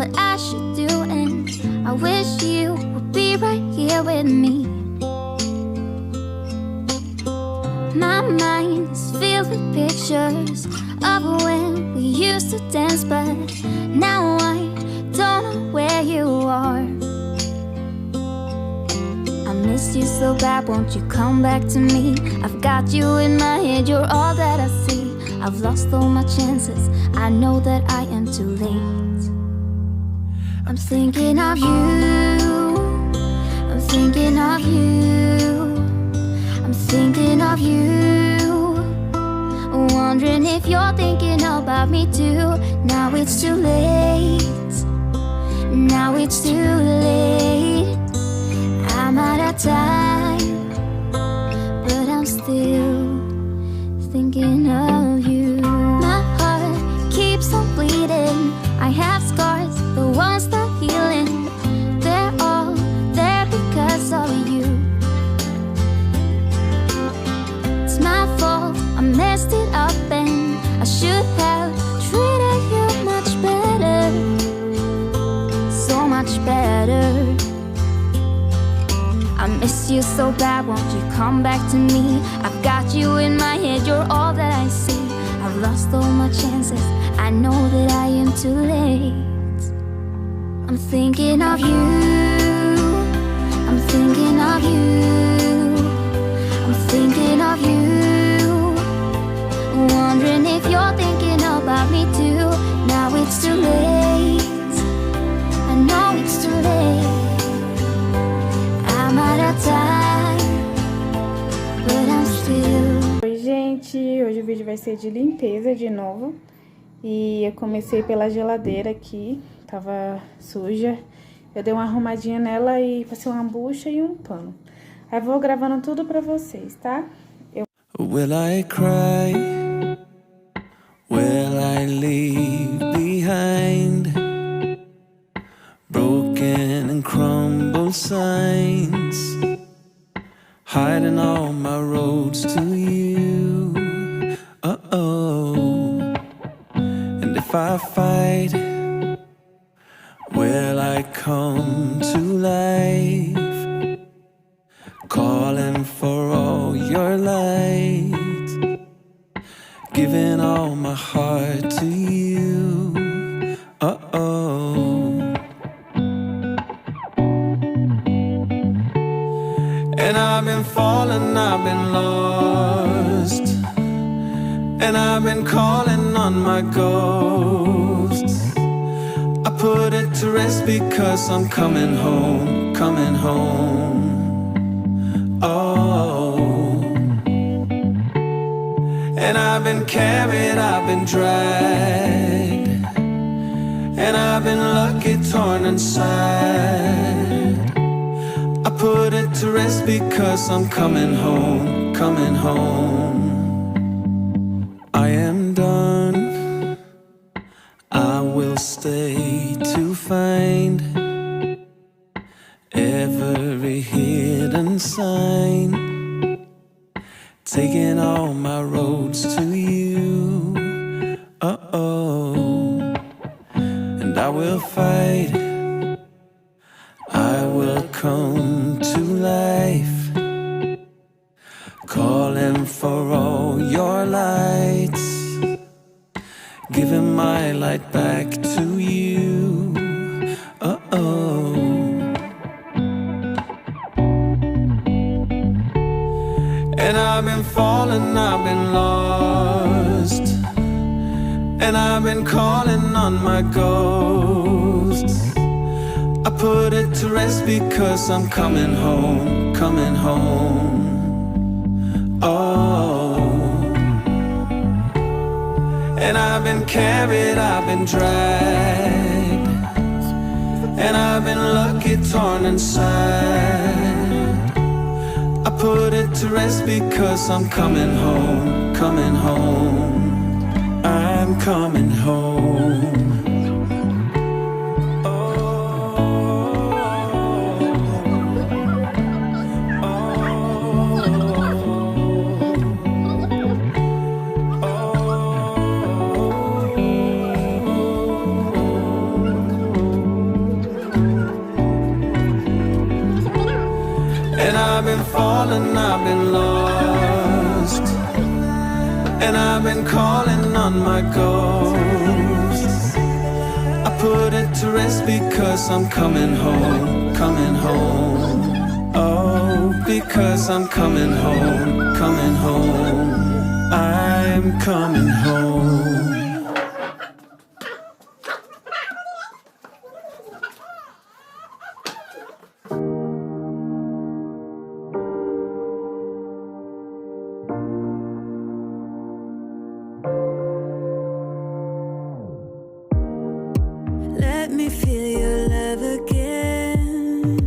what I should do, and I wish you would be right here with me. My mind is filled with pictures of when we used to dance, but now I don't know where you are. I miss you so bad, won't you come back to me? I've got you in my head, you're all that I see. I've lost all my chances, I know that I am too late. I'm thinking of you, I'm thinking of you, I'm thinking of you, wondering if you're thinking about me too. Now it's too late, now it's too late. I'm out of time, but I'm still thinking of you. My heart keeps on bleeding, I have scars, the ones that healing. They're all there because of you. It's my fault, I messed it up, and I should have treated you much better, so much better. I miss you so bad, won't you come back to me? I've got you in my head, you're all that I see. I've lost all my chances, I know that I am too late. I'm thinking of you, I'm thinking of you, I'm thinking of you, wondering if you're thinking about me too. Now it's too late, I know it's too late. I'm out of time, but I'm still. Oi gente, hoje o vídeo vai ser de limpeza de novo. E eu comecei pela geladeira aqui, tava suja. Eu dei uma arrumadinha nela e passei uma bucha e um pano. Aí vou gravando tudo pra vocês, tá? Will I cry? Will I leave behind broken and crumbled signs, hiding all my roads to you? And if I fight, will I come to life, calling for all your light, giving all my heart to you? And I've been falling, I've been lost, and I've been calling on my ghosts. I put it to rest because I'm coming home, coming home. Oh, and I've been carried, I've been dragged, and I've been lucky, torn inside. I put it to rest because I'm coming home, coming home. I am done, I will stay to find every hidden sign, taking all my roads to you. And I will fight, I will come to life, calling for all your lights, giving my light back to you. And I've been falling, I've been lost, and I've been calling on my ghosts. I put it to rest because I'm coming home, coming home. Oh, and I've been carried, I've been dragged, and I've been lucky, torn inside. I put it to rest because I'm coming home, coming home. I'm coming home. And I've been falling, I've been lost, and I've been calling on my ghosts. I put it to rest because I'm coming home, coming home. Oh, because I'm coming home, coming home. I'm coming home. Let me feel your love again,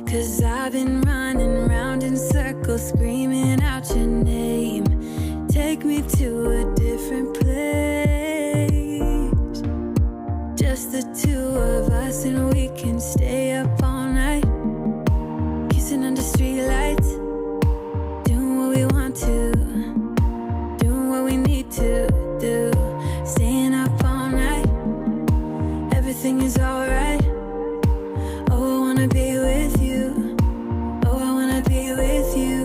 'cause I've been running round in circles, screaming out your name. Take me to a different place, just the two of us, and we can stay up all night, kissing under streetlights, doing what we want to, doing what we need to do, staying up all night. Everything is alright. Oh, I wanna be with you. Oh, I wanna be with you.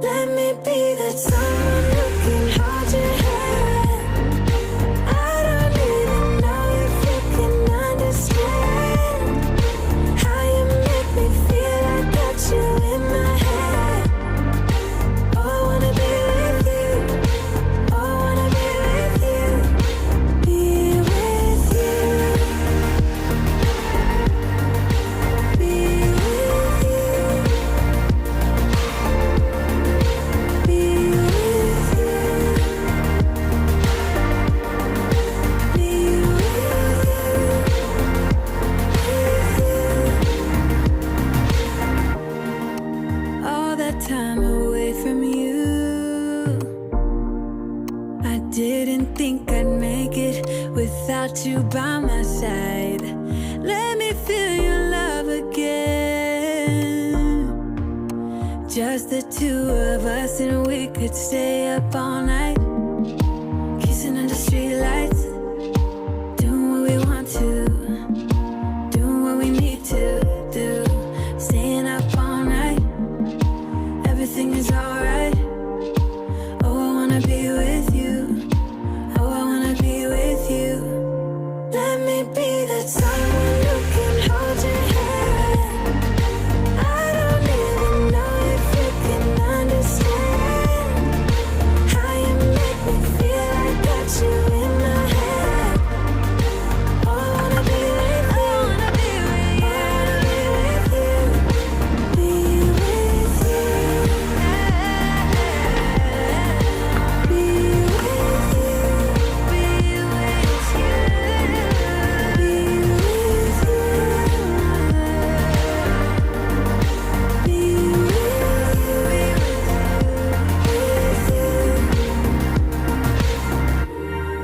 Let me be that someone who can hold your hand. I don't even know if you can understand how you make me feel. I got you in my head. Oh, I wanna be with you. Oh, I wanna be with you. Be with you. Be with you. Be with you. Be with you. All that time away from you, I didn't think I'd make it without you by my side. Let me feel your love again, just the two of us, and we could stay up all night, kissing under streetlights, doing what we want to, doing what we need to do, staying up all night. Everything is alright. Oh, I wanna be with you. Oh, I wanna be with you. Let me be that someone who can hold your hand. I don't even know if you can understand how you make me feel. I got you in my head. Oh, I wanna be with you. I wanna be with you. I wanna be with you. Be with you. Be with you. Be with you. Be with you. Be with you.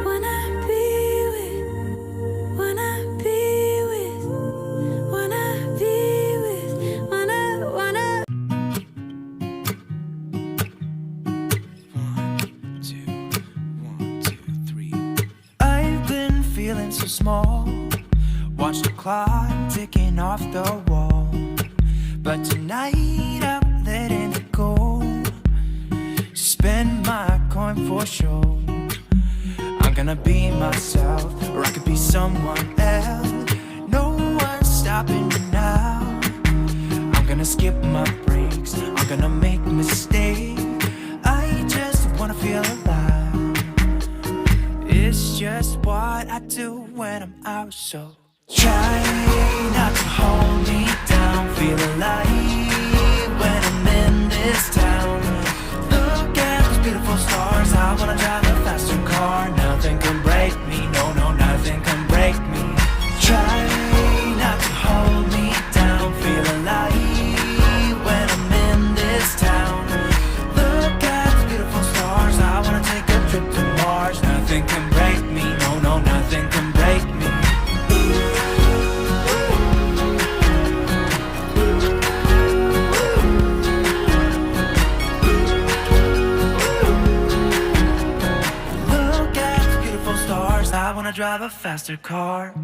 Wanna be with, wanna be with, wanna be with, wanna. I've been feeling so small. Watch the clock ticking off the wall. But tonight I'm letting it go. Spend my coin for sure. I'm gonna be myself, or I could be someone else. No one's stopping me now. I'm gonna skip my breaks. I'm gonna make mistakes. I just wanna feel alive. It's just what I do when I'm out, so try not to hold me down. Feel alive when I'm in this town. Look at those beautiful stars. I wanna drive a faster car. Nothing can break me, no, no, nothing can break me. Try not to hold me down. Feel alive when I'm in this town. Look at those beautiful stars. I wanna take a trip to Mars. Nothing can break me, no, no, nothing can break me. Look at the beautiful stars. I wanna drive a faster car.